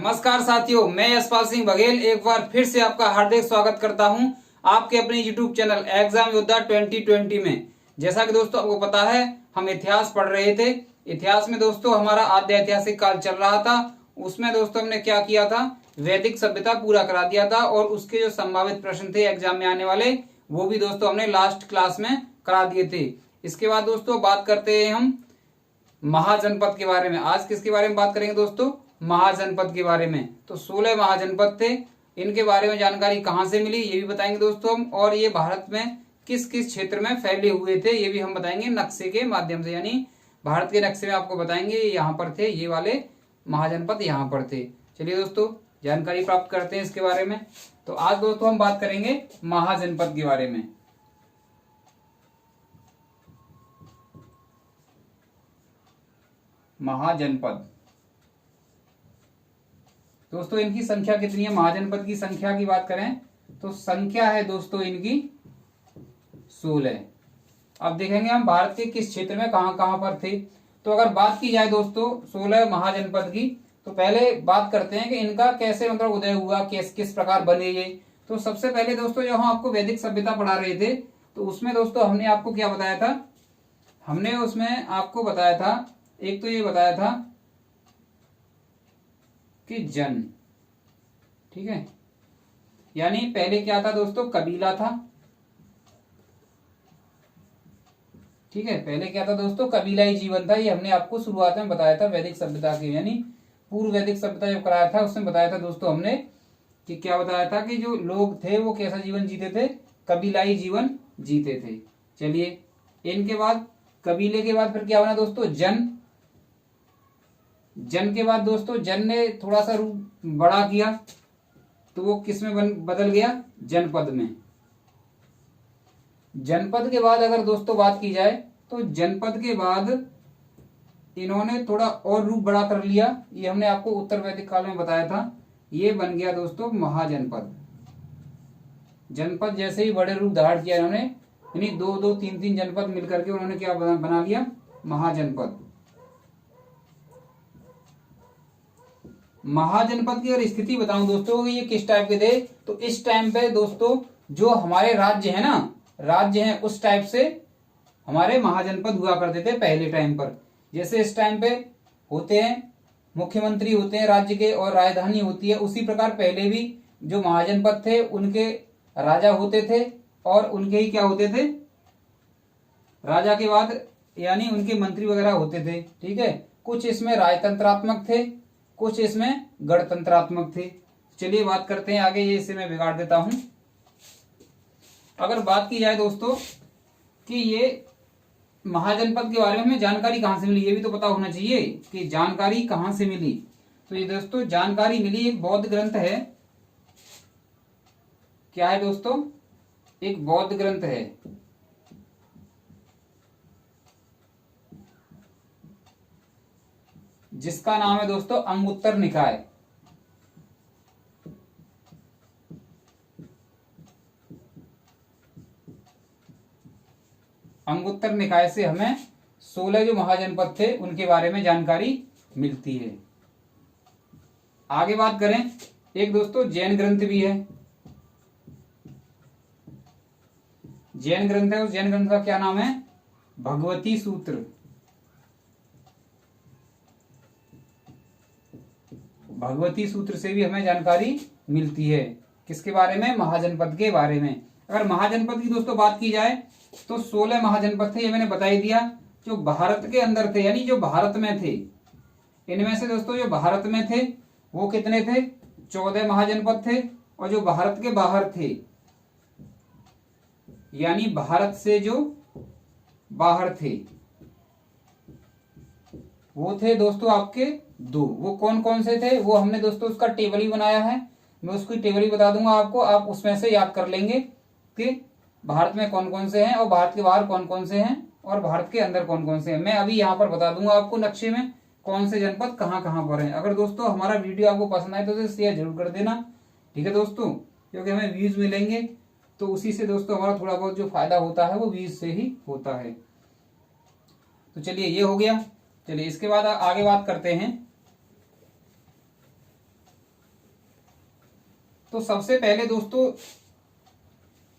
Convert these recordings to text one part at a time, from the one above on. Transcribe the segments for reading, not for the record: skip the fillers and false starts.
नमस्कार साथियों, मैं यशपाल सिंह बघेल एक बार फिर से आपका हार्दिक स्वागत करता हूं आपके अपने यूट्यूब चैनल एग्जाम योद्धा 2020 में। जैसा कि दोस्तों आपको पता है, हम इतिहास पढ़ रहे थे। इतिहास में दोस्तों हमारा आद्य ऐतिहासिक काल चल रहा था। उसमें दोस्तों हमने क्या किया था, वैदिक सभ्यता पूरा करा दिया था और उसके जो संभावित प्रश्न थे एग्जाम में आने वाले, वो भी दोस्तों हमने लास्ट क्लास में करा दिए थे। इसके बाद दोस्तों बात करते हैं हम महाजनपद के बारे में। आज किसके बारे में बात करेंगे दोस्तों? महाजनपद के बारे में। तो 16 महाजनपद थे, इनके बारे में जानकारी कहां से मिली ये भी बताएंगे दोस्तों हम, और ये भारत में किस किस क्षेत्र में फैले हुए थे ये भी हम बताएंगे नक्शे के माध्यम से। यानी भारत के नक्शे में आपको बताएंगे यहाँ पर थे, ये वाले महाजनपद यहाँ पर थे। चलिए दोस्तों जानकारी प्राप्त करते हैं इसके बारे में। तो आज दोस्तों हम बात करेंगे महाजनपद के बारे में। महाजनपद दोस्तों इनकी संख्या कितनी है? महाजनपद की संख्या की बात करें तो संख्या है दोस्तों इनकी 16। अब देखेंगे हम भारत के किस क्षेत्र में कहां कहां पर थे। तो अगर बात की जाए दोस्तों 16 महाजनपद की, तो पहले बात करते हैं कि इनका कैसे मतलब उदय हुआ, किस किस प्रकार बने ये। तो सबसे पहले दोस्तों जो हम आपको वैदिक सभ्यता पढ़ा रहे थे, तो उसमें दोस्तों हमने आपको क्या बताया था? हमने उसमें आपको बताया था, एक तो ये बताया था कि जन, ठीक है, यानी पहले क्या था दोस्तों? कबीला था। ठीक है, पहले क्या था दोस्तों? कबीलाई जीवन था। ये हमने आपको शुरुआत में बताया था वैदिक सभ्यता के, यानी पूर्व वैदिक सभ्यता जब कराया था उसमें बताया था दोस्तों हमने कि क्या बताया था कि जो लोग थे वो कैसा जीवन जीते थे? कबीलाई जीवन जीते थे। चलिए, इनके बाद कबीले के बाद फिर क्या बना दोस्तों? जन। जन के बाद दोस्तों जन ने थोड़ा सा रूप बड़ा किया, तो वो किस में बदल गया? जनपद में। जनपद के बाद अगर दोस्तों बात की जाए तो जनपद के बाद इन्होंने थोड़ा और रूप बड़ा कर लिया। ये हमने आपको उत्तर वैदिक काल में बताया था। ये बन गया दोस्तों महाजनपद। जनपद जैसे ही बड़े रूप धारण किया इन्होंने, यानी दो दो तीन तीन जनपद मिलकर के उन्होंने क्या बना लिया? महाजनपद। महाजनपद की अगर स्थिति बताऊं दोस्तों ये किस टाइप के थे, तो इस टाइम पे दोस्तों जो हमारे राज्य है ना, राज्य हैं उस टाइप से हमारे महाजनपद हुआ करते थे पहले टाइम पर। जैसे इस टाइम पे होते हैं मुख्यमंत्री होते हैं राज्य के और राजधानी होती है, उसी प्रकार पहले भी जो महाजनपद थे उनके राजा होते थे और उनके ही क्या होते थे? राजा के बाद यानी उनके मंत्री वगैरह होते थे। ठीक है, कुछ इसमें राजतंत्रात्मक थे, कुछ इसमें गणतंत्रात्मक थे। चलिए बात करते हैं आगे, ये इसे मैं बिगाड़ देता हूं। अगर बात की जाए दोस्तों कि ये महाजनपद के बारे में हमें जानकारी कहां से मिली, ये भी तो पता होना चाहिए कि जानकारी कहां से मिली। तो ये दोस्तों जानकारी मिली, एक बौद्ध ग्रंथ है। क्या है दोस्तों? एक बौद्ध ग्रंथ है, जिसका नाम है दोस्तों अंगुत्तर निकाय। अंगुत्तर निकाय से हमें 16 जो महाजनपद थे उनके बारे में जानकारी मिलती है। आगे बात करें, एक दोस्तों जैन ग्रंथ भी है। जैन ग्रंथ है, उस जैन ग्रंथ का क्या नाम है? भगवती सूत्र। भगवती सूत्र से भी हमें जानकारी मिलती है। किसके बारे में? महाजनपद के बारे में। अगर महाजनपद की दोस्तों बात की जाए तो 16 महाजनपद थे, ये मैंने बता ही दिया। जो भारत के अंदर थे यानी जो भारत में थे, इनमें से दोस्तों जो भारत में थे वो कितने थे? 14 महाजनपद थे। और जो भारत के बाहर थे यानी भारत से जो बाहर थे वो थे दोस्तों आपके 2। वो कौन कौन से थे वो हमने दोस्तों उसका टेबल ही बनाया है, मैं उसकी टेबल ही बता दूंगा आपको, आप उसमें से याद कर लेंगे कि भारत में कौन कौन से हैं और भारत के बाहर कौन कौन से हैं और भारत के अंदर कौन कौन से हैं। मैं अभी यहाँ पर बता दूंगा आपको नक्शे में कौन से जनपद कहाँ कहाँ पर हैं। अगर दोस्तों हमारा वीडियो आपको पसंद आए तो उसे शेयर जरूर कर देना, ठीक है दोस्तों, क्योंकि हमें व्यूज मिलेंगे तो उसी से दोस्तों हमारा थोड़ा बहुत जो फायदा होता है वो व्यूज से ही होता है। तो चलिए ये हो गया। चलिए इसके बाद आगे बात करते हैं तो सबसे पहले दोस्तों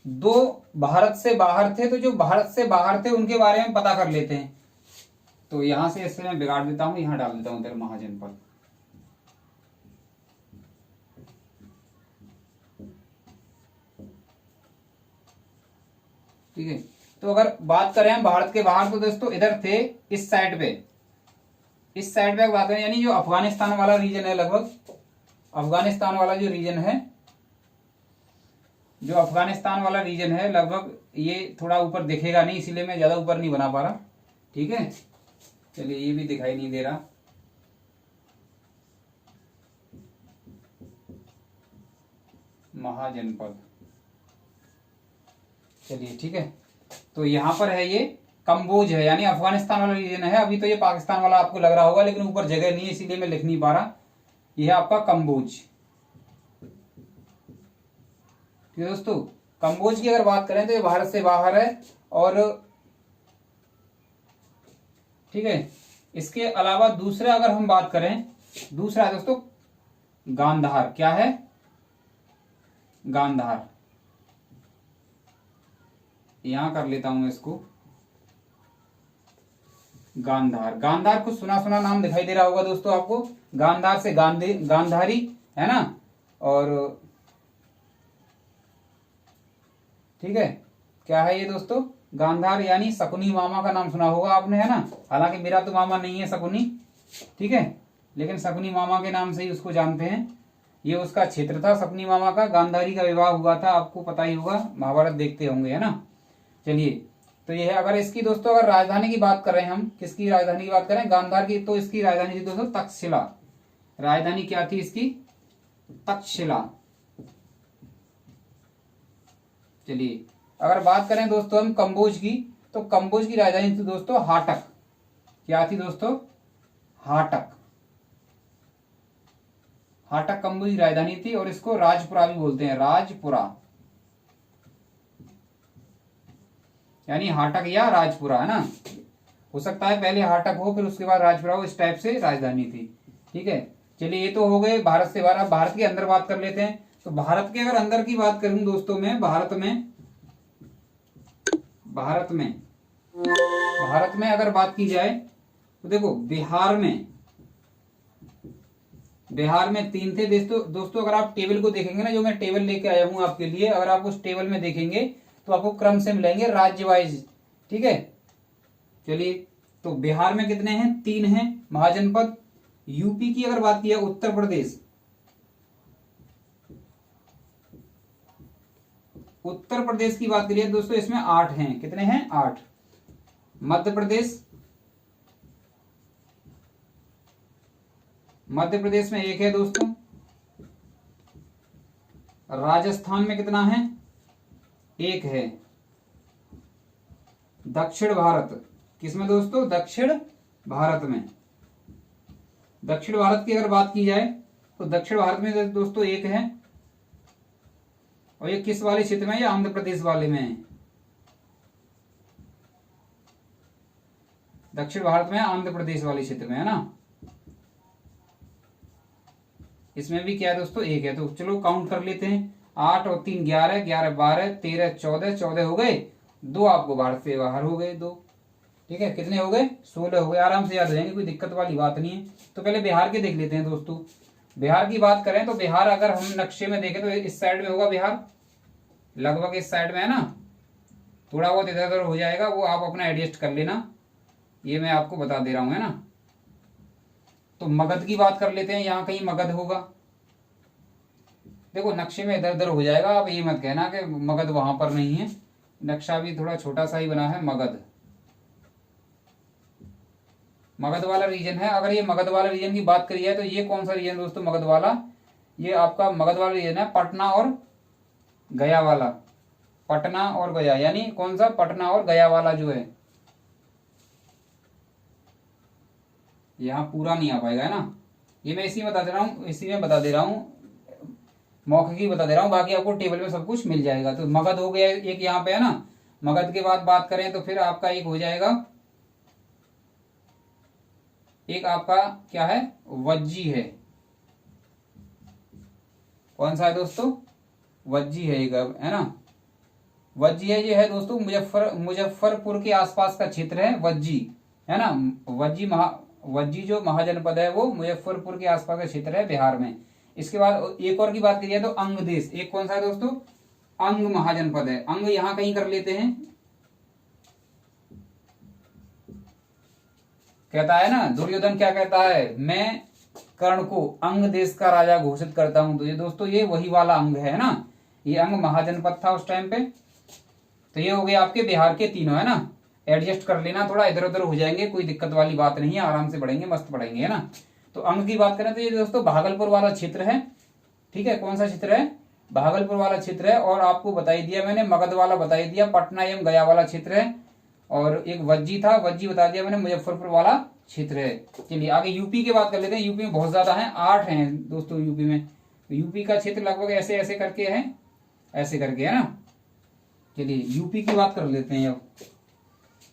दो भारत से बाहर थे, तो जो भारत से बाहर थे उनके बारे में पता कर लेते हैं। तो यहां से इससे मैं बिगाड़ देता हूं, यहां डाल देता हूं इधर महाजनपद। ठीक है, तो अगर बात करें हम भारत के बाहर, तो दोस्तों इधर थे इस साइड पे, इस साइड पे बात करें यानी जो अफगानिस्तान वाला रीजन है, लगभग अफगानिस्तान वाला जो रीजन है, जो अफगानिस्तान वाला रीजन है लगभग ये थोड़ा ऊपर दिखेगा नहीं, इसीलिए मैं ज्यादा ऊपर नहीं बना पा रहा। ठीक है, चलिए ये भी दिखाई नहीं दे रहा। महाजनपद, चलिए ठीक है, तो यहां पर है ये कंबोज है, यानी अफगानिस्तान वाला रीजन है। अभी तो ये पाकिस्तान वाला आपको लग रहा होगा, लेकिन ऊपर जगह नहीं है इसीलिए मैं लिख नहीं पा रहा। यह है आपका कंबोज। ठीक है दोस्तों, कंबोज की अगर बात करें तो ये भारत से बाहर है। और ठीक है, इसके अलावा दूसरा अगर हम बात करें, दूसरा है दोस्तों गांधार। क्या है? गांधार। यहां कर लेता हूं इसको गांधार। गांधार कुछ सुना सुना नाम दिखाई दे रहा होगा दोस्तों आपको। गांधार से गांधारी है ना। और ठीक है, क्या है ये दोस्तों? गांधार यानी शकुनी मामा का नाम सुना होगा आपने, है ना। हालांकि मेरा तो मामा नहीं है शकुनी, ठीक है, लेकिन शकुनी मामा के नाम से ही उसको जानते हैं। ये उसका क्षेत्र था शकुनी मामा का। गांधारी का विवाह हुआ था, आपको पता ही होगा, महाभारत देखते होंगे, है ना। चलिए, तो ये है। अगर इसकी दोस्तों अगर राजधानी की बात करें हम, किसकी राजधानी की बात करें? गांधार की, तो इसकी राजधानी थी दोस्तों तक्षशिला। राजधानी क्या थी इसकी? तक्षशिला। चलिए, अगर बात करें दोस्तों हम कंबोज की, तो कंबोज की राजधानी थी दोस्तों हाटक। क्या थी दोस्तों? हाटक। हाटक कंबोज की राजधानी थी, और इसको राजपुरा भी बोलते हैं, राजपुरा, यानी हाटक या राजपुरा, है ना। हो सकता है पहले हाटक हो फिर उसके बाद राजपुरा हो, इस टाइप से राजधानी थी। ठीक है, चलिए, ये तो हो गए भारत से बाहर। भारत के अंदर बात कर लेते हैं। तो भारत के अगर अंदर की बात करूं दोस्तों मैं, भारत में अगर बात की जाए तो देखो, बिहार में 3 थे दोस्तों। अगर आप टेबल को देखेंगे ना, जो मैं टेबल लेके आया हूं आपके लिए, अगर आप उस टेबल में देखेंगे तो आपको क्रम से मिलेंगे, राज्य वाइज। ठीक है, चलिए, तो बिहार में कितने हैं? 3 हैं महाजनपद। यूपी की अगर बात की है, उत्तर प्रदेश की बात करिए दोस्तों, इसमें 8 हैं। कितने हैं? 8। मध्य प्रदेश में 1 है दोस्तों। राजस्थान में कितना है? 1 है। दक्षिण भारत, किसमें दोस्तों? दक्षिण भारत में। दक्षिण भारत की अगर बात की जाए तो दक्षिण भारत में दोस्तों 1 है। और ये किस वाले क्षेत्र में? ये आंध्र प्रदेश वाले में है। दक्षिण भारत में आंध्र प्रदेश वाले क्षेत्र में, है ना। इसमें भी क्या है दोस्तों? 1 है। तो चलो काउंट कर लेते हैं। 8 और 3 11, 11 12, 13 14, 14 हो गए। 2 आपको भारत से बाहर हो गए, 2। ठीक है, कितने हो गए? 16 हो गए। आराम से याद हो जाएंगे, कोई दिक्कत वाली बात नहीं है। तो पहले बिहार के देख लेते हैं दोस्तों। बिहार की बात करें तो बिहार अगर हम नक्शे में देखें तो इस साइड में होगा बिहार, लगभग इस साइड में, है ना। थोड़ा बहुत इधर उधर हो जाएगा, वो आप अपना एडजस्ट कर लेना, ये मैं आपको बता दे रहा हूं, है ना। तो मगध की बात कर लेते हैं, यहां कहीं मगध होगा। देखो, नक्शे में इधर उधर हो जाएगा, आप ये मत कहना कि मगध वहां पर नहीं है। नक्शा भी थोड़ा छोटा सा ही बना है। मगध वाला रीजन है। अगर ये मगध वाला रीजन की बात करी है तो ये कौन सा रीजन दोस्तों? मगध वाला, ये आपका मगध वाला रीजन है पटना और गया वाला। पटना और गया, यानी कौन सा? पटना और गया वाला जो है। यहां पूरा नहीं आ पाएगा, है ना। ये मैं इसी में बता दे रहा हूं, मौखिक ही बता दे रहा हूं, बाकी आपको टेबल में सब कुछ मिल जाएगा। तो मगध हो गया एक यहाँ पे, है ना। मगध के बाद बात करें तो फिर आपका एक हो जाएगा, एक आपका क्या है? वज्जी है। कौन सा है दोस्तों? वज्जी है एक, है ना, वज्जी है, ये है दोस्तों मुजफ्फरपुर के आसपास का क्षेत्र है वज्जी, है ना। वज्जी जो महाजनपद है वो मुजफ्फरपुर के आसपास का क्षेत्र है बिहार में। इसके बाद एक और की बात करिए तो अंग देश, एक कौन सा है दोस्तों, अंग महाजनपद है। अंग यहां कहीं कर लेते हैं, कहता है ना दुर्योधन, क्या कहता है, मैं कर्ण को अंग देश का राजा घोषित करता हूं। तो ये दोस्तों ये वही वाला अंग है ना, ये अंग महाजनपद था उस टाइम पे। तो ये हो गए आपके बिहार के तीनों, है ना। एडजस्ट कर लेना, थोड़ा इधर उधर हो जाएंगे, कोई दिक्कत वाली बात नहीं है, आराम से पढ़ेंगे, मस्त पढ़ेंगे, है ना। तो अंग की बात करें तो ये दोस्तों भागलपुर वाला क्षेत्र है, ठीक है। कौन सा क्षेत्र है, भागलपुर वाला क्षेत्र है। और आपको बताई दिया मैंने, मगध वाला बताई दिया, पटना एवं गया वाला क्षेत्र है। और एक वज्जी था, वज्जी बता दिया मैंने, मुजफ्फरपुर वाला क्षेत्र है। चलिए आगे यूपी की बात कर लेते हैं। यूपी में बहुत ज्यादा है, 8 हैं दोस्तों यूपी में। तो यूपी का क्षेत्र लगभग ऐसे ऐसे करके है, ऐसे करके, है ना। चलिए यूपी की बात कर लेते हैं अब।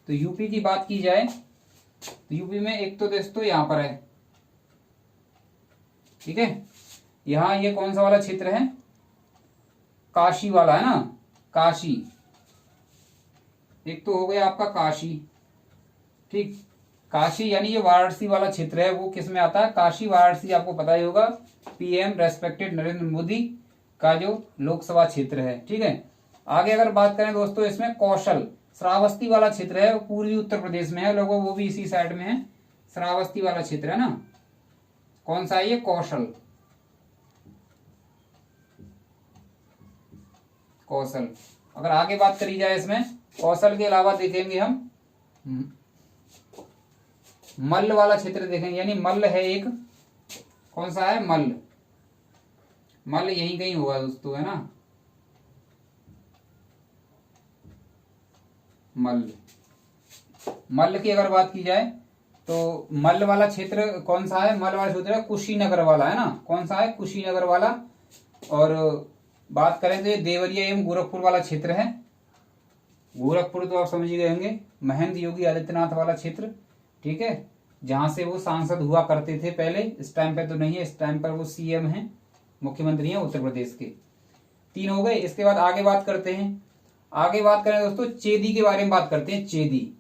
तो यूपी की बात की जाए तो यूपी में एक तो दोस्तों यहां पर है, ठीक है। यहां ये कौन सा वाला क्षेत्र है, काशी वाला, है ना, काशी। एक तो हो गया आपका काशी, ठीक। काशी यानी ये वाराणसी वाला क्षेत्र है, वो किस में आता है, काशी वाराणसी, आपको पता ही होगा, पीएम रेस्पेक्टेड नरेंद्र मोदी का जो लोकसभा क्षेत्र है, ठीक है। आगे अगर बात करें दोस्तों इसमें कौशल, श्रावस्ती वाला क्षेत्र है, पूर्वी उत्तर प्रदेश में है लोगों, वो भी इसी साइड में है, श्रावस्ती वाला क्षेत्र है ना। कौन सा है ये, कौशल, कौशल। अगर आगे बात करी जाए इसमें कौशल के अलावा देखेंगे हम मल्ल वाला क्षेत्र देखेंगे, यानी मल्ल है एक, कौन सा है, मल्ल, मल्ल यहीं कहीं होगा दोस्तों, है ना, मल्ल। मल्ल की अगर बात की जाए तो मल्ल वाला क्षेत्र कौन सा है, मल्ल वाला क्षेत्र है कुशीनगर वाला, है ना। कौन सा है, कुशीनगर वाला। और बात करें तो ये देवरिया एवं गोरखपुर वाला क्षेत्र है। गोरखपुर तो आप समझ ही गए होंगे, महेंद्र योगी आदित्यनाथ वाला क्षेत्र, ठीक है, जहां से वो सांसद हुआ करते थे पहले, इस टाइम पे तो नहीं है, इस टाइम पर वो सीएम हैं, मुख्यमंत्री हैं उत्तर प्रदेश के। 3 हो गए। इसके बाद आगे बात करते हैं, आगे बात करें दोस्तों चेदी के बारे में बात करते हैं, चेदी,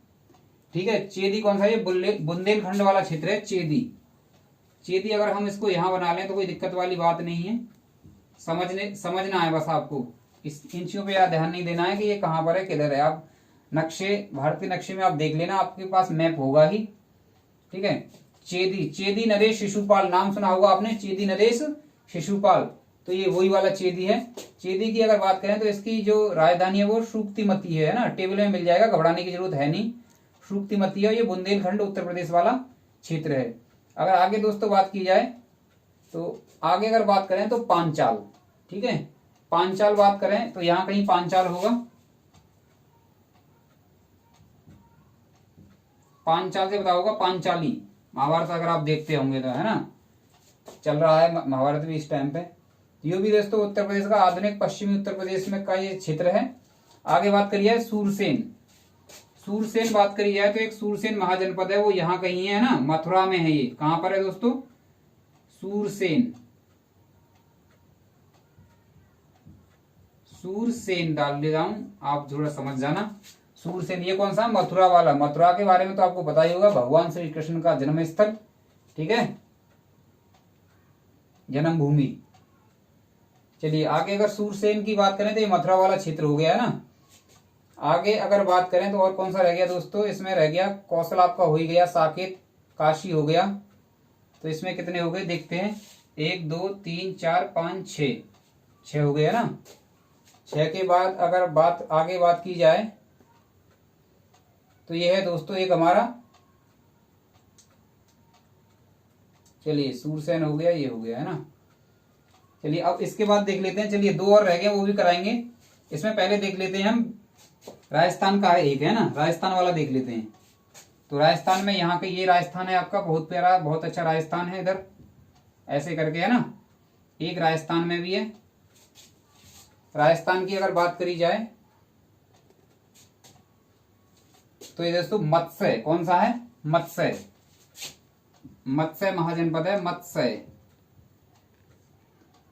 ठीक है। चेदी कौन सा है, बुंदेलखंड वाला क्षेत्र है चेदी। चेदी अगर हम इसको यहां बना लें तो कोई दिक्कत वाली बात नहीं है, समझना है बस आपको, इस इन चीजों पे ध्यान नहीं देना है कि ये कहां पर है, किधर है। आप नक्शे, भारतीय नक्शे में आप देख लेना, आपके पास मैप होगा ही, ठीक है। चेदी, चेदी नरेश शिशुपाल, नाम सुना होगा आपने, चेदी नरेश शिशुपाल, तो ये वही वाला चेदी है। चेदी की अगर बात करें तो इसकी जो राजधानी है वो शुक्तिमती है ना, टेबल में मिल जाएगा, घबराने की जरूरत है नहीं, शुक्तिमती है। ये बुंदेलखंड उत्तर प्रदेश वाला क्षेत्र है। अगर आगे दोस्तों बात की जाए तो आगे अगर बात करें तो पांचाल, ठीक है, पांचाल बात करें तो यहां कहीं पांचाल होगा। पांचाल से पता होगा, पांचाली, महाभारत अगर आप देखते होंगे तो, है ना, चल रहा है महाभारत भी इस टाइम पे। ये भी दोस्तों उत्तर प्रदेश का, आधुनिक पश्चिमी उत्तर प्रदेश में का ये क्षेत्र है। आगे बात करिए सूरसेन, सूरसेन बात करी जाए तो एक सूरसेन महाजनपद है, वो यहाँ कहीं है ना, मथुरा में है। ये कहां पर है दोस्तों, सूरसेन, सूरसेन डाल दे रहा हूं, आप थोड़ा समझ जाना। सूरसेन ये कौन सा, मथुरा वाला। मथुरा के बारे में तो आपको पता ही होगा, भगवान श्री कृष्ण का जन्म स्थल, ठीक है, जन्मभूमि। चलिए आगे अगर सूरसेन की बात करें तो ये मथुरा वाला क्षेत्र हो गया है ना। आगे अगर बात करें तो और कौन सा रह गया दोस्तों, इसमें रह गया कौशल आपका हो ही गया, साकेत, काशी हो गया। तो इसमें कितने हो गए देखते हैं, 1 2 3 4 5 6 हो गए, है ना। 6 के बाद अगर बात आगे बात की जाए तो ये है दोस्तों एक हमारा, चलिए सूरसेन हो गया, ये हो गया, है ना। चलिए अब इसके बाद देख लेते हैं, चलिए 2 और रह गए, वो भी कराएंगे। इसमें पहले देख लेते हैं हम, राजस्थान का है एक, है ना, राजस्थान वाला देख लेते हैं। तो राजस्थान में यहाँ के ये राजस्थान है आपका, बहुत प्यारा, बहुत अच्छा राजस्थान है, इधर ऐसे करके, है ना। एक राजस्थान में भी है। राजस्थान की अगर बात करी जाए तो ये दोस्तों मत्स्य, कौन सा है, मत्स्य, मत्स्य महाजनपद है, मत्स्य,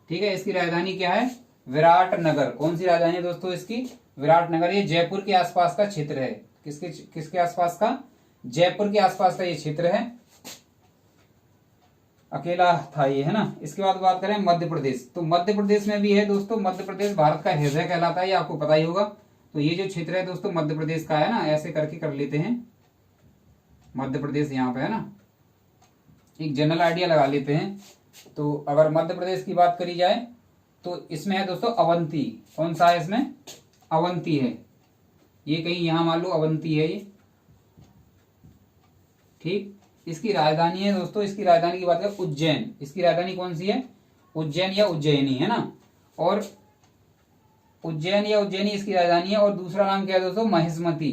ठीक है। इसकी राजधानी क्या है, विराटनगर। कौन सी राजधानी है दोस्तों इसकी? विराटनगर। ये जयपुर के आसपास का क्षेत्र है। किसके आसपास का? जयपुर के आसपास का ये क्षेत्र है। अकेला था ये, है ना। इसके बाद बात करें मध्य प्रदेश, तो मध्य प्रदेश में भी है दोस्तों। मध्य प्रदेश भारत का हृदय कहलाता है, ये आपको पता ही होगा। तो ये जो क्षेत्र है दोस्तों मध्य प्रदेश का है ना, ऐसे करके कर लेते हैं। मध्य प्रदेश यहाँ पे है ना, एक जनरल आइडिया लगा लेते हैं। तो अगर मध्य प्रदेश की बात करी जाए तो इसमें है दोस्तों अवंती। कौन सा है इसमें? अवंती है। ये कहीं यहां मान लो अवंती है ये, ठीक। इसकी राजधानी है दोस्तों, इसकी राजधानी की बात करें उज्जैन। इसकी राजधानी कौन सी है? उज्जैन या उज्जैनी, है ना। और उज्जैन या उज्जैनी इसकी राजधानी है। और दूसरा नाम क्या है दोस्तों? महिष्मती।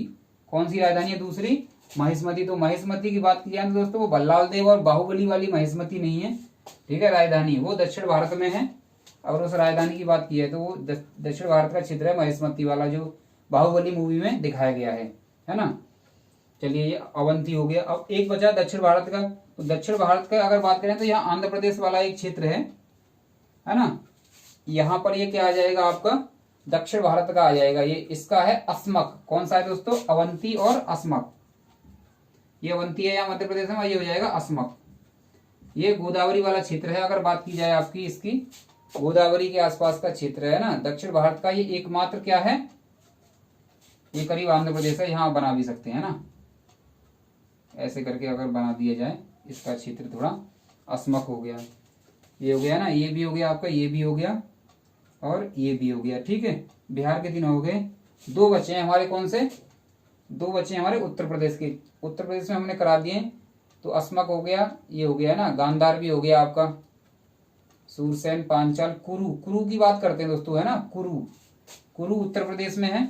कौन सी राजधानी है दूसरी? महिष्मती। तो महिष्मती की बात की जाए तो दोस्तों वो बल्लाल देव और बाहुबली वाली महिष्मती नहीं है, ठीक है। राजधानी वो दक्षिण भारत में है। अगर उस राजधानी की बात की है तो वो दक्षिण भारत का क्षेत्र है महिष्मती वाला, जो बाहुबली मूवी में दिखाया गया है ना। चलिए ये अवंती हो गया। अब एक बचा दक्षिण भारत का। तो दक्षिण भारत का अगर बात करें तो यहाँ आंध्र प्रदेश वाला एक क्षेत्र है ना। यहाँ पर ये क्या आ जाएगा आपका? दक्षिण भारत का आ जाएगा। ये इसका है अस्मक। कौन सा है दोस्तों? अवंती और अस्मक। ये अवंती है यहाँ मध्य प्रदेश में, ये हो जाएगा अस्मक। ये गोदावरी वाला क्षेत्र है। अगर बात की जाए आपकी इसकी, गोदावरी के आसपास का क्षेत्र है ना दक्षिण भारत का। ये एकमात्र क्या है? ये करीब आंध्र प्रदेश है। यहाँ बना भी सकते हैं ना, ऐसे करके अगर बना दिया जाए। इसका क्षेत्र थोड़ा अस्मक हो गया। ये हो गया ना, ये भी हो गया आपका, ये भी हो गया और ये भी हो गया, ठीक है। बिहार के 3 हो गए। 2 बचे हैं हमारे। कौन से 2 बचे हैं हमारे? उत्तर प्रदेश के। उत्तर प्रदेश में हमने करा दिए। तो अस्मक हो गया, ये हो गया ना, गांधार भी हो गया आपका, सूरसेन, पांचाल, कुरु। कुरु की बात करते हैं दोस्तों, है ना। कुरु उत्तर प्रदेश में है।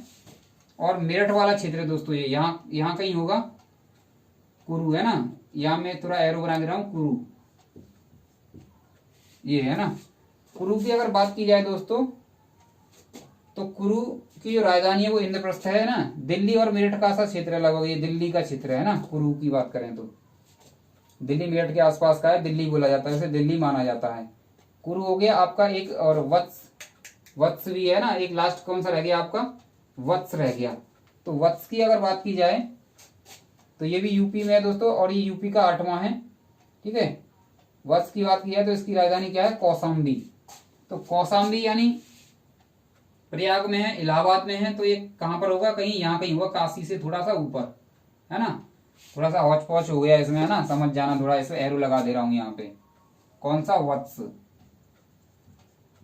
और मेरठ वाला क्षेत्र है दोस्तों, ये यहाँ कहीं होगा कुरु, है ना। यहाँ मैं थोड़ा एरो बना दे रहा हूं, कुरु ये है ना। कुरु की अगर बात की जाए दोस्तों तो कुरु की जो राजधानी है वो इंद्रप्रस्थ है ना। दिल्ली और मेरठ का सा क्षेत्र है लगभग, ये दिल्ली का क्षेत्र है ना। कुरु की बात करें तो दिल्ली मेरठ के आसपास का है, दिल्ली बोला जाता है, इसे दिल्ली माना जाता है। कुरु हो गया आपका एक। और वत्स भी है ना एक। लास्ट कौन सा रह गया आपका? वत्स रह गया। तो वत्स की अगर बात की जाए तो ये भी यूपी में है दोस्तों, और ये यूपी का 8वां है, ठीक है। वत्स की बात की जाए तो इसकी राजधानी क्या है? कौशाम्बी। तो कौशाम्बी यानी प्रयाग में है, इलाहाबाद में है। तो ये कहां पर होगा? कहीं यहाँ कहीं होगा, काशी से थोड़ा सा ऊपर, है ना। थोड़ा सा हौच पौच हो गया इसमें, है ना, समझ जाना थोड़ा। इसमें एरो लगा दे रहा हूं यहाँ पे। कौन सा? वत्स।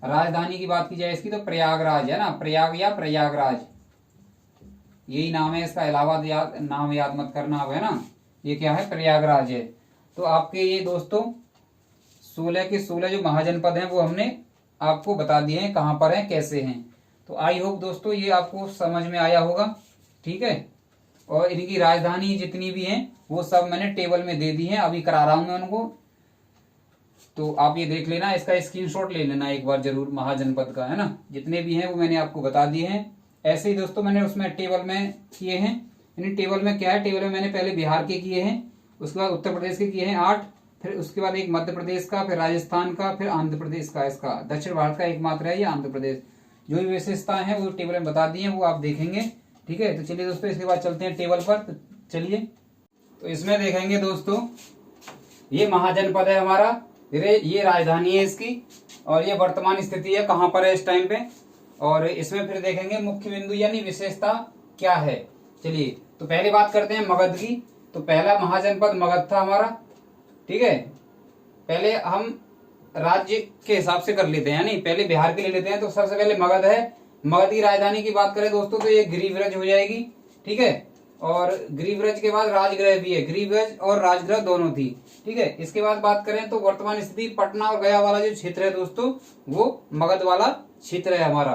राजधानी की बात की जाए इसकी तो प्रयागराज है ना, प्रयाग या प्रयागराज, यही नाम है इसका। इलाहाबाद नाम याद मत करना अब, है ना। ये क्या है? प्रयागराज है। तो आपके ये दोस्तों 16 के 16 जो महाजनपद हैं वो हमने आपको बता दिए हैं कहां पर हैं, कैसे हैं। तो आई होप दोस्तों ये आपको समझ में आया होगा, ठीक है। और इनकी राजधानी जितनी भी हैं वो सब मैंने टेबल में दे दी हैं, अभी करा रहा हूं मैं उनको। तो आप ये देख लेना, इसका स्क्रीनशॉट ले लेना एक बार जरूर, महाजनपद का, है ना। जितने भी हैं वो मैंने आपको बता दिए हैं। ऐसे ही दोस्तों मैंने उसमें टेबल में किए हैं। यानी टेबल में क्या है? टेबल में मैंने पहले बिहार के किए हैं, उसके बाद उत्तर प्रदेश के किए हैं 8, फिर उसके बाद एक मध्य प्रदेश का, फिर राजस्थान का, फिर आंध्र प्रदेश का। इसका दक्षिण भारत का एकमात्र है ये आंध्र प्रदेश। जो भी विशेषताएं हैं वो टेबल में बता दी हैं, वो आप देखेंगे, ठीक है। तो चलिए दोस्तों इसके बाद चलते हैं टेबल पर। तो चलिए, तो इसमें देखेंगे दोस्तों ये महाजनपद है हमारा, ये राजधानी है इसकी, और ये वर्तमान स्थिति है कहां पर है इस टाइम पे। और इसमें फिर देखेंगे मुख्य बिंदु यानी विशेषता क्या है। चलिए तो पहले बात करते हैं मगध की। तो पहला महाजनपद मगध था हमारा, ठीक है। पहले हम राज्य के हिसाब से कर लेते हैं, यानी पहले बिहार के ले लेते हैं। तो सबसे पहले मगध है। मगध की राजधानी की बात करें दोस्तों तो ये गिरिव्रज हो जाएगी, ठीक है। और गिरिव्रज के बाद राजगृह भी है, गिरिव्रज और राजगृह दोनों थी, ठीक है। इसके बाद बात करें तो वर्तमान स्थिति पटना और गया वाला जो क्षेत्र है दोस्तों वो मगध वाला क्षेत्र है हमारा।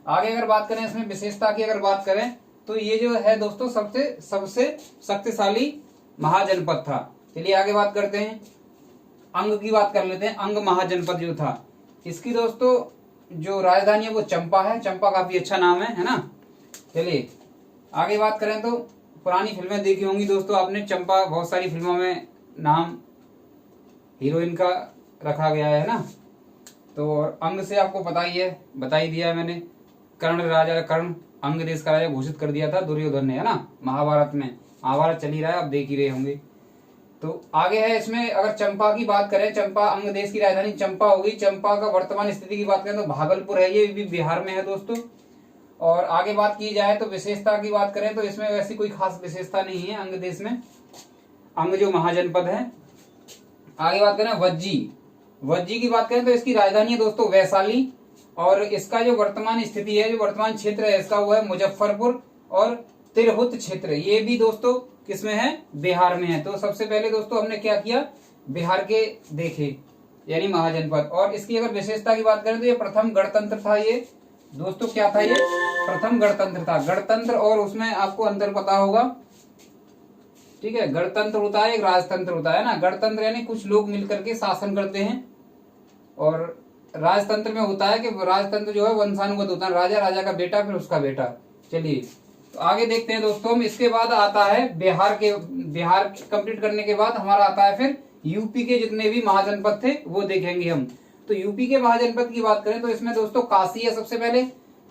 आगे अगर बात करें इसमें विशेषता की अगर बात करें तो ये जो है दोस्तों सबसे शक्तिशाली महाजनपद था। चलिए आगे बात करते हैं, अंग की बात कर लेते हैं। अंग महाजनपद जो था इसकी दोस्तों जो राजधानी है वो चंपा है। चंपा काफी अच्छा नाम है ना। चलिए आगे बात करें तो पुरानी फिल्में देखी होंगी दोस्तों आपने, चंपा बहुत सारी फिल्मों में नाम हीरोइन का रखा गया है ना। तो और अंग से आपको पता ही है, बता ही दिया है मैंने। कर्ण अंग देश का राजा घोषित कर दिया था दुर्योधन ने, है ना, महाभारत में। महाभारत चल ही रहा है, आप देख ही रहे होंगे। तो आगे है इसमें, अगर चंपा की बात करें, चंपा अंग देश की राजधानी चंपा होगी। चंपा का वर्तमान स्थिति की बात करें तो भागलपुर है, ये भी बिहार में है दोस्तों। और आगे बात की जाए तो विशेषता की बात करें तो इसमें वैसी कोई खास विशेषता नहीं है अंग देश में, अंग जो महाजनपद है। आगे बात करें वज्जी की बात करें तो इसकी राजधानी है दोस्तों वैशाली। और इसका जो वर्तमान स्थिति है, जो वर्तमान क्षेत्र है इसका, वो है मुजफ्फरपुर और तिरहुत क्षेत्र। ये भी दोस्तों किसमें है, बिहार में है। तो सबसे पहले दोस्तों हमने क्या किया, बिहार के देखे, यानी महाजनपद। और इसकी अगर विशेषता की बात करें तो ये प्रथम गणतंत्र था। ये दोस्तों क्या था, ये प्रथम गणतंत्र था। गणतंत्र और उसमें आपको अंतर पता होगा, ठीक है। गणतंत्र होता है, एक राजतंत्र होता है ना। गणतंत्र यानी कुछ लोग मिलकर के शासन करते हैं, और राजतंत्र में होता है कि राजतंत्र जो है वंशानुगत होता है, राजा का बेटा फिर उसका बेटा। चलिए तो आगे देखते हैं दोस्तों हम। इसके बाद आता है बिहार कंप्लीट करने के बाद हमारा आता है फिर यूपी के जितने भी महाजनपद थे वो देखेंगे हम। तो यूपी के महाजनपद की बात करें तो इसमें दोस्तों काशी है सबसे पहले।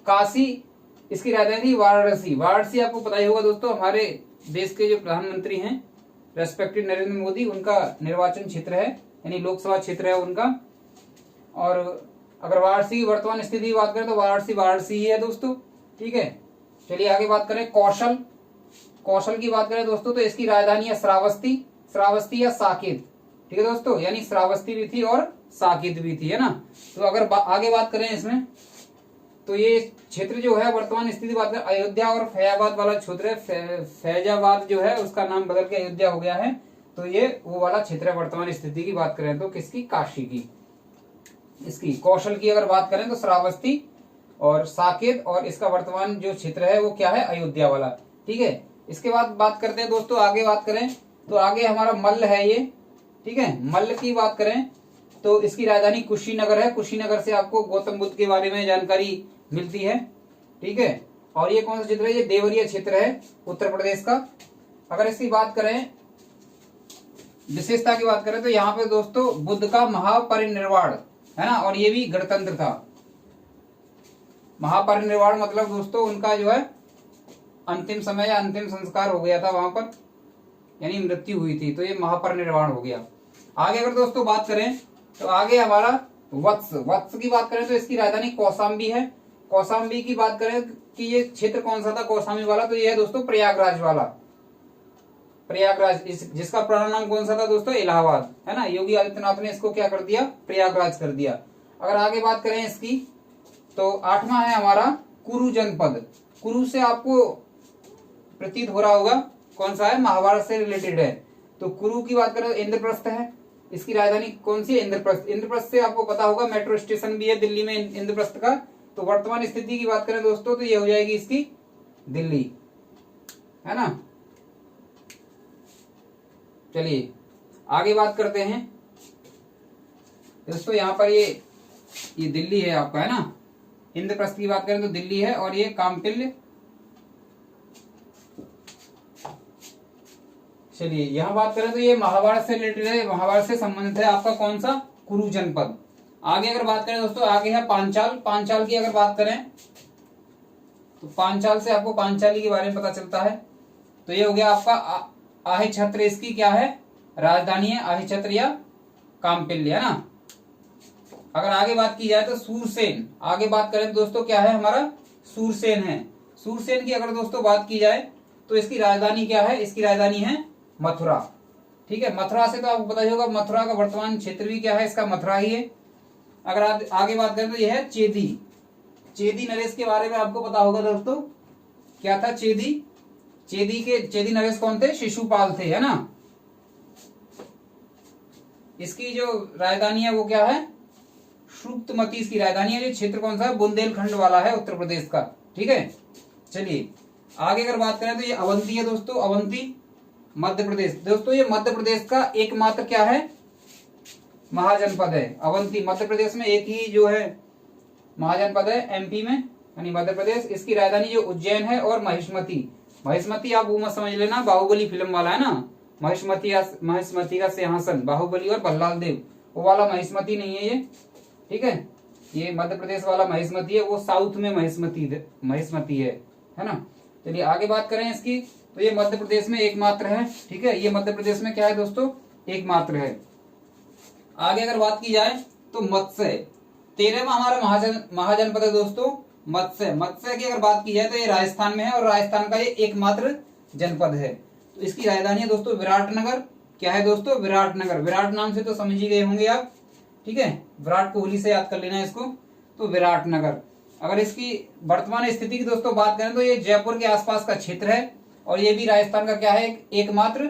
काशी, इसकी राजधानी थी वाराणसी। वाराणसी आपको पता ही होगा दोस्तों, हमारे देश के जो प्रधानमंत्री हैं रेस्पेक्टेड नरेंद्र मोदी, उनका निर्वाचन क्षेत्र है, यानी लोकसभा क्षेत्र है उनका। और अगर वाराणसी की वर्तमान स्थिति की बात करें तो वाराणसी ही है दोस्तों, ठीक है। चलिए आगे बात करें कौशल की बात करें दोस्तों तो इसकी राजधानी है श्रावस्ती या साकेत, ठीक है दोस्तों, यानी श्रावस्ती भी थी और साकेत भी थी, है ना। तो अगर आगे बात करें इसमें तो ये क्षेत्र जो है वर्तमान स्थिति बात करें, अयोध्या और फैजाबाद वाला क्षेत्र है। फैजाबाद जो है उसका नाम बदल के अयोध्या हो गया है। तो ये वो वाला क्षेत्र है वर्तमान स्थिति की बात करें तो किसकी, काशी की। इसकी कौशल की अगर बात करें तो श्रावस्ती और साकेत, और इसका वर्तमान जो क्षेत्र है वो क्या है, अयोध्या वाला, ठीक है। इसके बाद बात करते हैं दोस्तों, आगे बात करें तो आगे हमारा मल्ल है ये, ठीक है। मल्ल की बात करें तो इसकी राजधानी कुशीनगर है। कुशीनगर से आपको गौतम बुद्ध के बारे में जानकारी मिलती है, ठीक है। और ये कौन सा क्षेत्र है, ये देवरिया क्षेत्र है उत्तर प्रदेश का। अगर इसकी बात करें, विशेषता की बात करें तो यहाँ पे दोस्तों बुद्ध का महापरिनिर्वाण है ना, और ये भी गणतंत्र था। महापरिनिर्वाण मतलब दोस्तों उनका जो है अंतिम समय या अंतिम संस्कार हो गया था वहां पर, यानी मृत्यु हुई थी, तो ये महापरिनिर्वाण हो गया। आगे अगर दोस्तों बात करें तो आगे हमारा वत्स की बात करें तो इसकी राजधानी कौशाम्बी है। कौशाम्बी की बात करें कि ये क्षेत्र कौन सा था कौशाम्बी वाला, तो ये है दोस्तों प्रयागराज वाला। प्रयागराज, जिसका पुराना नाम कौन सा था दोस्तों, इलाहाबाद, है ना। योगी आदित्यनाथ ने इसको क्या कर दिया, प्रयागराज कर दिया। अगर आगे बात करें इसकी तो 8वां है हमारा कुरु जनपद। कुरु से आपको प्रतीत हो रहा होगा कौन सा है, महाभारत से रिलेटेड है। तो कुरु की बात करें तो इंद्रप्रस्थ है, इसकी राजधानी कौन सी है, इंद्रप्रस्थ। इंद्रप्रस्थ से आपको पता होगा मेट्रो स्टेशन भी है दिल्ली में इंद्रप्रस्थ का। तो वर्तमान स्थिति की बात करें दोस्तों तो ये हो जाएगी इसकी दिल्ली, है ना। चलिए आगे बात करते हैं दोस्तों, यहाँ पर ये दिल्ली है आपका, है ना। इंद्रप्रस्थ की बात करें तो दिल्ली है, और ये कामपिल्य। चलिए यहाँ बात करें तो ये महाभारत से रिलेटेड है, महाभारत से संबंधित है आपका कौन सा, कुरु जनपद। आगे अगर बात करें दोस्तों, आगे है पांचाल। पांचाल की अगर बात करें तो पांचाल से आपको पांचाली के बारे में पता चलता है। तो ये हो गया आपका आहे छत्र, इसकी क्या है, राजधानी है आहे छत्र या कामपिल्य, है ना। अगर आगे बात की जाए तो सूरसेन, आगे बात करें तो दोस्तों क्या है हमारा, सूरसेन है। सूरसेन की अगर दोस्तों बात की जाए तो इसकी राजधानी क्या है, इसकी राजधानी है मथुरा, ठीक है। मथुरा से तो आपको पता ही होगा, मथुरा का वर्तमान क्षेत्र भी क्या है, इसका मथुरा ही है। अगर आगे बात करें तो यह है चेदी। चेदी नरेश के बारे में आपको पता होगा दोस्तों, क्या था चेदी। चेदी नरेश कौन थे, शिशुपाल थे, है ना। इसकी जो राजधानी है वो क्या है, श्रुतमती इसकी राजधानी है। ये क्षेत्र कौन सा है, बुंदेलखंड वाला है उत्तर प्रदेश का, ठीक है। चलिए आगे अगर बात करें तो ये अवंती है दोस्तों, अवंती मध्य प्रदेश। दोस्तों ये मध्य प्रदेश का एकमात्र क्या है, महाजनपद है अवंती। मध्य प्रदेश में एक ही जो है महाजनपद है एमपी में, यानी मध्य प्रदेश। इसकी राजधानी जो उज्जैन है, और महिष्मती आप वो मत समझ लेना, बाहुबली फिल्म वाला है ना, महिष्मती का सिंहासन, बाहुबली और भल्लाल देव, वो वाला महिष्मती नहीं है ये, ठीक है। ये मध्य प्रदेश वाला महिष्मती है, वो साउथ में महिष्मती है ना। चलिए आगे बात करें इसकी, तो ये मध्य प्रदेश में एकमात्र है। ठीक है, ये मध्य प्रदेश में क्या है दोस्तों, एकमात्र है। आगे अगर बात की जाए तो मत्स्य 13वां हमारा महाजनपद है दोस्तों मत्स्य की अगर बात की जाए तो ये राजस्थान में है और राजस्थान का ये एकमात्र जनपद है। तो इसकी राजधानी है दोस्तों विराटनगर। क्या है दोस्तों, विराटनगर। विराट नाम से तो समझ ही गए होंगे आप। ठीक है, विराट कोहली से याद कर लेना इसको। तो विराटनगर। अगर इसकी वर्तमान स्थिति की दोस्तों बात करें तो ये जयपुर के आसपास का क्षेत्र है और ये भी राजस्थान का क्या है, एकमात्र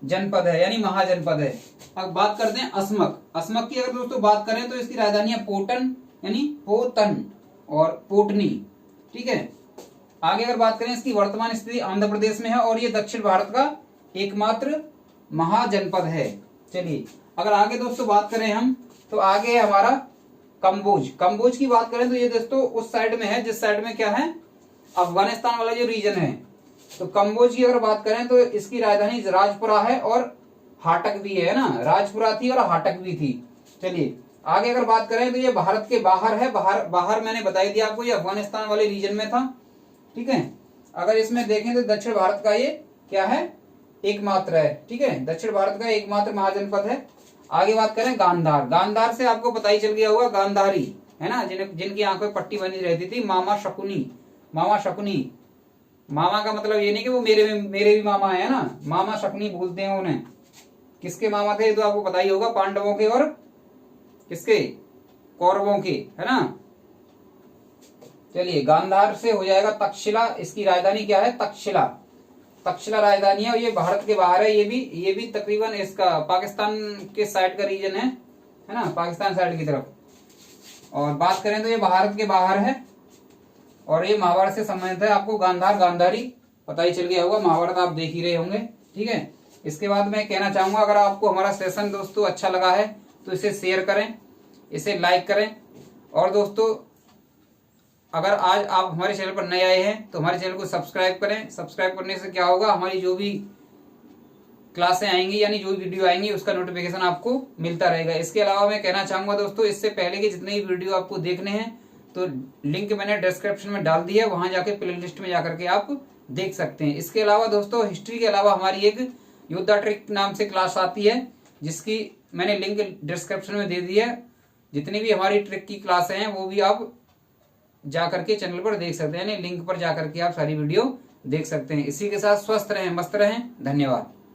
जनपद है यानी महाजनपद है। अब बात करते हैं असमक। असमक की अगर दोस्तों बात करें तो इसकी राजधानी है पोटन यानी पोतन और पोटनी। ठीक है, आगे अगर बात करें इसकी वर्तमान स्थिति आंध्र प्रदेश में है और ये दक्षिण भारत का एकमात्र महाजनपद है। चलिए अगर आगे दोस्तों बात करें हम तो आगे है हमारा कंबोज। कंबोज की बात करें तो ये दोस्तों उस साइड में है जिस साइड में क्या है, अफगानिस्तान वाला जो रीजन है। तो कंबोज की अगर बात करें तो इसकी राजधानी राजपुरा है और हाटक भी है ना, राजपुरा थी और हाटक भी थी। चलिए आगे अगर बात करें तो ये भारत के बाहर है। बाहर मैंने बताई दिया आपको, ये अफगानिस्तान वाले रीजन में था। ठीक है, अगर इसमें देखें तो दक्षिण भारत का ये क्या है, एकमात्र है। ठीक है, दक्षिण भारत का एकमात्र महाजनपद है। आगे बात करें गांधार। गांधार से आपको पता ही चल गया होगा, गांधारी है ना, जिनकी आंखों में पट्टी बनी रहती थी, मामा शकुनी। मामा शकुनी, मामा का मतलब ये नहीं कि वो मेरे भी मामा है ना, मामा शकुनी बोलते हैं उन्हें। किसके मामा थे तो आपको पता ही होगा, पांडवों के और किसके, कौरवों के, है ना। चलिए गांधार से हो जाएगा तक्षशिला। इसकी राजधानी क्या है, तक्षशिला। तक्षशिला राजधानी है और ये भारत के बाहर है। ये भी तकरीबन इसका पाकिस्तान के साइड का रीजन है ना, पाकिस्तान साइड की तरफ। और बात करें तो ये भारत के बाहर है और ये महाभारत से संबंधित है। आपको गांधार गांधारी पता ही चल गया होगा, महाभारत आप देख ही रहे होंगे। ठीक है, इसके बाद मैं कहना चाहूंगा अगर आपको हमारा सेशन दोस्तों अच्छा लगा है तो इसे शेयर करें, इसे लाइक करें। और दोस्तों अगर आज आप हमारे चैनल पर नए आए हैं तो हमारे चैनल को सब्सक्राइब करें। सब्सक्राइब करने से क्या होगा, हमारी जो भी क्लासें आएंगी यानी जो वीडियो आएंगी उसका नोटिफिकेशन आपको मिलता रहेगा। इसके अलावा मैं कहना चाहूंगा दोस्तों, इससे पहले के जितने भी वीडियो आपको देखने हैं तो लिंक मैंने डिस्क्रिप्शन में डाल दी है, वहां जाके प्ले लिस्ट में जाकर के आप देख सकते हैं। इसके अलावा दोस्तों हिस्ट्री के अलावा हमारी एक योद्धा ट्रिक नाम से क्लास आती है जिसकी मैंने लिंक डिस्क्रिप्शन में दे दी है। जितनी भी हमारी ट्रिक की क्लासें हैं वो भी आप जाकर के चैनल पर देख सकते हैं, यानी लिंक पर जाकर के आप सारी वीडियो देख सकते हैं। इसी के साथ स्वस्थ रहें, मस्त रहें। धन्यवाद।